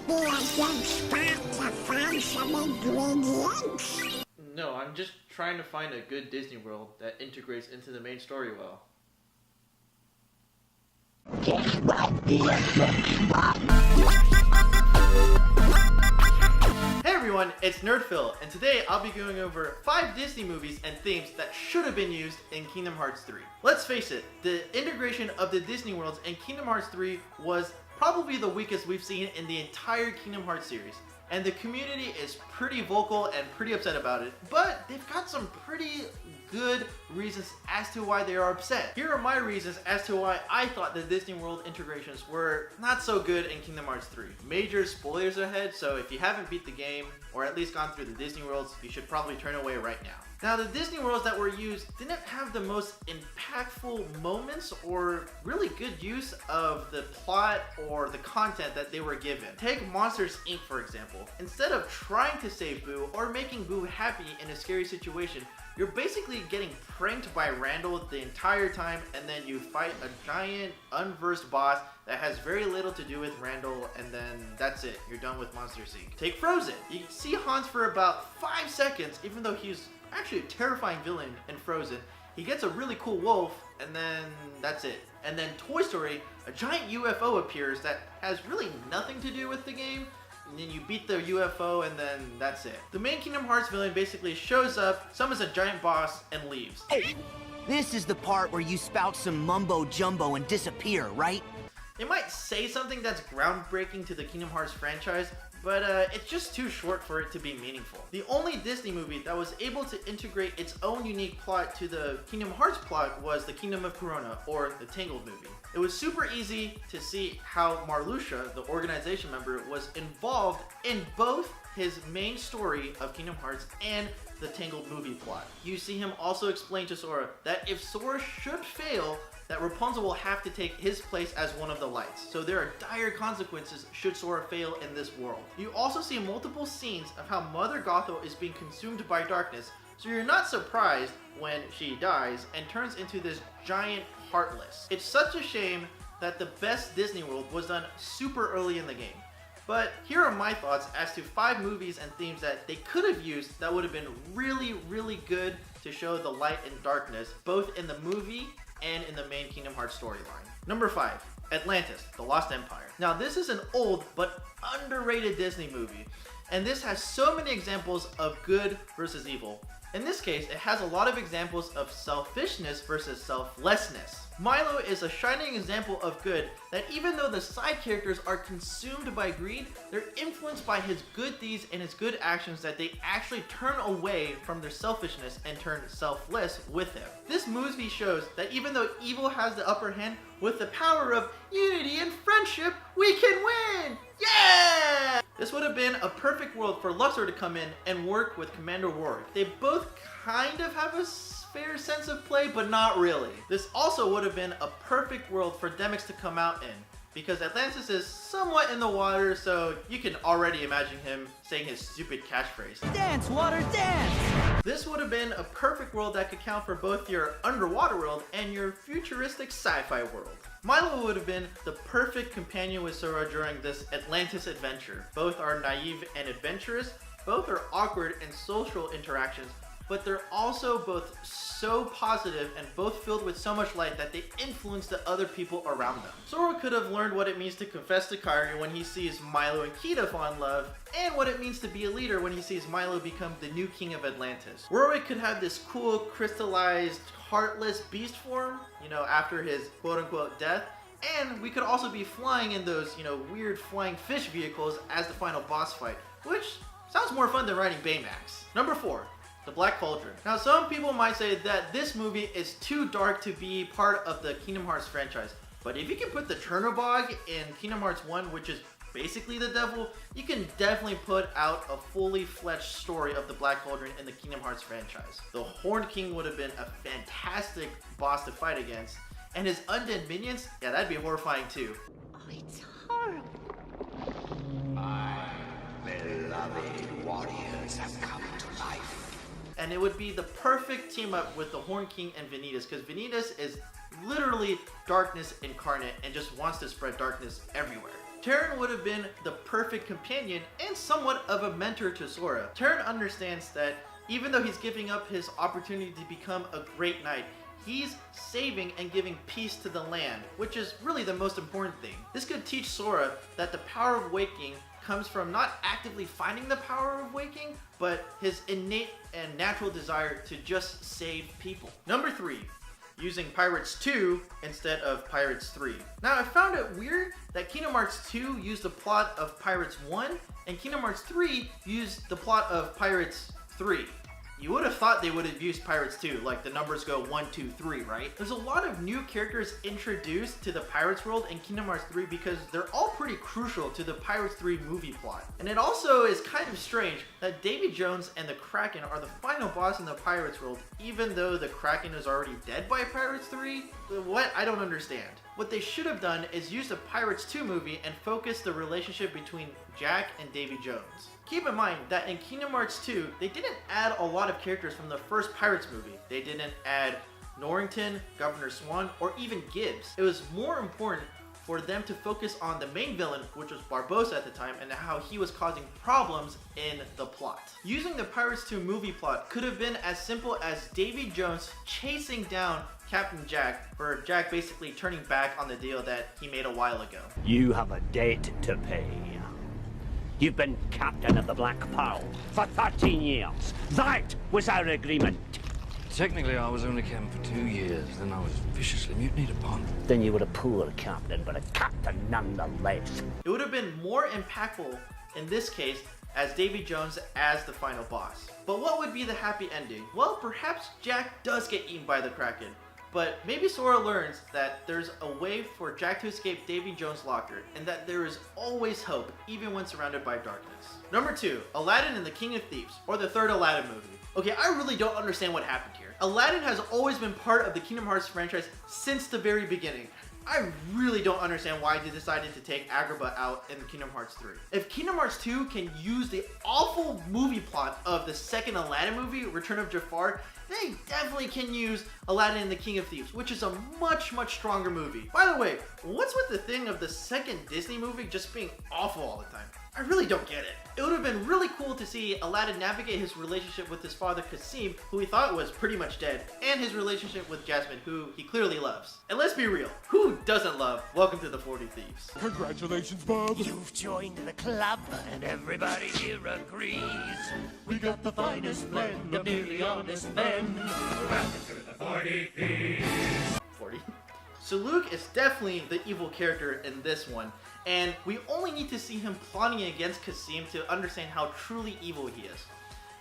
be a good spot to find some ingredients? No, I'm just trying to find a good Disney World that integrates into the main story well. This might be a good spot. Hey everyone, it's NerdPhil, and today I'll be going over 5 Disney movies and themes that should have been used in Kingdom Hearts 3. Let's face it, the integration of the Disney Worlds in Kingdom Hearts 3 was probably the weakest we've seen in the entire Kingdom Hearts series. And the community is pretty vocal and pretty upset about it, but they've got some pretty good reasons as to why they are upset. Here are my reasons as to why I thought the Disney World integrations were not so good in Kingdom Hearts 3. Major spoilers ahead, so if you haven't beat the game, or at least gone through the Disney Worlds, you should probably turn away right now. Now, the Disney Worlds that were used didn't have the most impactful moments or really good use of the plot or the content that they were given. Take Monsters Inc. for example. Instead of trying to save Boo or making Boo happy in a scary situation, you're basically getting pranked by Randall the entire time, and then you fight a giant unversed boss that has very little to do with Randall, and then that's it. You're done with Monsters Inc. Take Frozen. You see Hans for about 5 seconds, even though he's actually a terrifying villain in Frozen. He gets a really cool wolf, and then that's it. And then Toy Story, a giant UFO appears that has really nothing to do with the game, and then you beat the UFO, and then that's it. The main Kingdom Hearts villain basically shows up, summons a giant boss, and leaves. This is the part where you spout some mumbo jumbo and disappear, right? They might say something that's groundbreaking to the Kingdom Hearts franchise, but it's just too short for it to be meaningful. The only Disney movie that was able to integrate its own unique plot to the Kingdom Hearts plot was the Kingdom of Corona, or the Tangled movie. It was super easy to see how Marluxia, the organization member, was involved in both his main story of Kingdom Hearts and the Tangled movie plot. You see him also explain to Sora that if Sora should fail, that Rapunzel will have to take his place as one of the lights. So there are dire consequences should Sora fail in this world. You also see multiple scenes of how Mother Gothel is being consumed by darkness, so you're not surprised when she dies and turns into this giant Heartless. It's such a shame that the best Disney World was done super early in the game. But here are my thoughts as to 5 movies and themes that they could have used that would have been really, really good to show the light and darkness, both in the movie and in the main Kingdom Hearts storyline. Number 5, Atlantis, The Lost Empire. Now this is an old but underrated Disney movie, and this has so many examples of good versus evil. In this case, it has a lot of examples of selfishness versus selflessness. Milo is a shining example of good, that even though the side characters are consumed by greed, they're influenced by his good deeds and his good actions that they actually turn away from their selfishness and turn selfless with him. This movie shows that even though evil has the upper hand, with the power of unity and friendship, we can win! Yeah! This would have been a perfect world for Luxor to come in and work with Commander Rourke. They both kind of have a fair sense of play, but not really. This also would have been a perfect world for Demyx to come out in, because Atlantis is somewhat in the water, so you can already imagine him saying his stupid catchphrase. Dance, water, dance! This would have been a perfect world that could count for both your underwater world and your futuristic sci-fi world. Milo would have been the perfect companion with Sora during this Atlantis adventure. Both are naive and adventurous, both are awkward in social interactions, but they're also both so positive and both filled with so much light that they influence the other people around them. Sora could have learned what it means to confess to Kairi when he sees Milo and Kita fall in love, and what it means to be a leader when he sees Milo become the new king of Atlantis. Warwick could have this cool, crystallized, heartless beast form, after his quote-unquote death, and we could also be flying in those, weird flying fish vehicles as the final boss fight, which sounds more fun than riding Baymax. Number 4. The Black Cauldron. Now, some people might say that this movie is too dark to be part of the Kingdom Hearts franchise, but if you can put the Chernobog in Kingdom Hearts 1, which is basically the devil, you can definitely put out a fully fledged story of the Black Cauldron in the Kingdom Hearts franchise. The Horned King would have been a fantastic boss to fight against, and his undead minions, yeah, that'd be horrifying too. Oh, it's horrible. My beloved warriors have come to life. And it would be the perfect team up with the Horned King and Vanitas, because Vanitas is literally darkness incarnate and just wants to spread darkness everywhere. Terran would have been the perfect companion and somewhat of a mentor to Sora. Terran understands that even though he's giving up his opportunity to become a great knight, he's saving and giving peace to the land, which is really the most important thing. This could teach Sora that the power of waking comes from not actively finding the power of waking, but his innate and natural desire to just save people. Number 3. Using Pirates 2 instead of Pirates 3. Now, I found it weird that Kingdom Hearts 2 used the plot of Pirates 1 and Kingdom Hearts 3 used the plot of Pirates 3. You would have thought they would have used Pirates 2, like the numbers go 1, 2, 3, right? There's a lot of new characters introduced to the Pirates world in Kingdom Hearts 3 because they're all pretty crucial to the Pirates 3 movie plot. And it also is kind of strange that Davy Jones and the Kraken are the final boss in the Pirates world, even though the Kraken is already dead by Pirates 3? What? I don't understand. What they should have done is use the Pirates 2 movie and focus the relationship between Jack and Davy Jones. Keep in mind that in Kingdom Hearts 2, they didn't add a lot of characters from the first Pirates movie. They didn't add Norrington, Governor Swan, or even Gibbs. It was more important for them to focus on the main villain, which was Barbossa at the time, and how he was causing problems in the plot. Using the Pirates 2 movie plot could have been as simple as Davy Jones chasing down Captain Jack, for Jack basically turning back on the deal that he made a while ago. You have a debt to pay. You've been captain of the Black Pearl for 13 years. That was our agreement. Technically, I was only captain for 2 years. Then I was viciously mutinied upon. Then you were a poor captain, but a captain nonetheless. It would have been more impactful in this case as Davy Jones as the final boss. But what would be the happy ending? Well, perhaps Jack does get eaten by the Kraken. But maybe Sora learns that there's a way for Jack to escape Davy Jones' locker, and that there is always hope, even when surrounded by darkness. Number 2, Aladdin and the King of Thieves, or the third Aladdin movie. Okay, I really don't understand what happened here. Aladdin has always been part of the Kingdom Hearts franchise since the very beginning. I really don't understand why they decided to take Agrabah out in Kingdom Hearts 3. If Kingdom Hearts 2 can use the awful movie plot of the second Aladdin movie, Return of Jafar, they definitely can use Aladdin and the King of Thieves, which is a much, much stronger movie. By the way, what's with the thing of the second Disney movie just being awful all the time? I really don't get it. It would have been really cool to see Aladdin navigate his relationship with his father Kasim, who he thought was pretty much dead, and his relationship with Jasmine, who he clearly loves. And let's be real, who doesn't love Welcome to the 40 Thieves? Congratulations, Bob. You've joined the club, and everybody here agrees. We got the finest blend of nearly honest men. Welcome to the 40 Thieves. 40? So Luke is definitely the evil character in this one, and we only need to see him plotting against Kasim to understand how truly evil he is.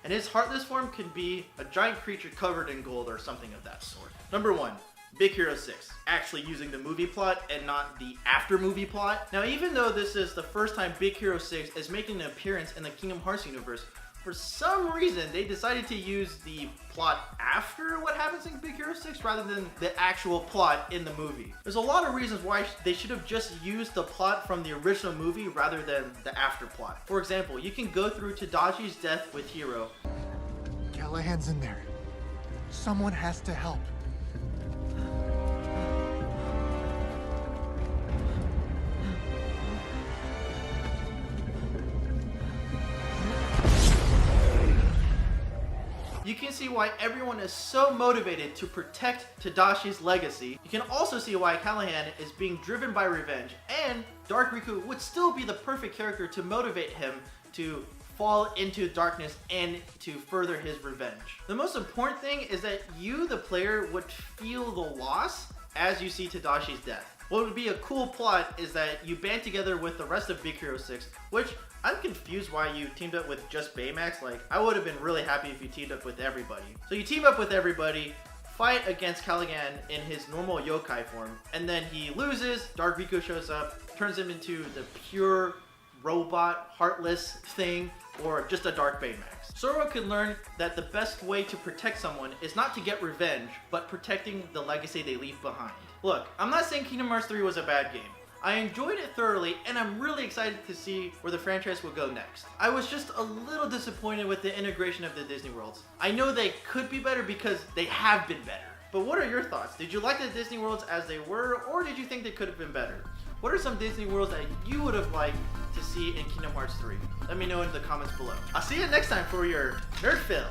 And his heartless form could be a giant creature covered in gold or something of that sort. Number 1. Big Hero 6, actually using the movie plot and not the after movie plot. Now, even though this is the first time Big Hero 6 is making an appearance in the Kingdom Hearts universe, for some reason they decided to use the plot after what happens in Big Hero 6 rather than the actual plot in the movie. There's a lot of reasons why they should have just used the plot from the original movie rather than the after plot. For example, you can go through Tadashi's death with Hiro. Callahan's in there. Someone has to help. You can see why everyone is so motivated to protect Tadashi's legacy. You can also see why Callahan is being driven by revenge, and Dark Riku would still be the perfect character to motivate him to fall into darkness and to further his revenge. The most important thing is that you, the player, would feel the loss as you see Tadashi's death. What would be a cool plot is that you band together with the rest of Big Hero 6, which I'm confused why you teamed up with just Baymax. Like, I would have been really happy if you teamed up with everybody. So you team up with everybody, fight against Caligan in his normal yokai form, and then he loses, Dark Riku shows up, turns him into the pure robot, heartless thing, or just a Dark Baymax. Sora could learn that the best way to protect someone is not to get revenge, but protecting the legacy they leave behind. Look, I'm not saying Kingdom Hearts 3 was a bad game. I enjoyed it thoroughly, and I'm really excited to see where the franchise will go next. I was just a little disappointed with the integration of the Disney worlds. I know they could be better because they have been better. But what are your thoughts? Did you like the Disney worlds as they were, or did you think they could have been better? What are some Disney worlds that you would have liked to see in Kingdom Hearts 3? Let me know in the comments below. I'll see you next time for your NerdPhil.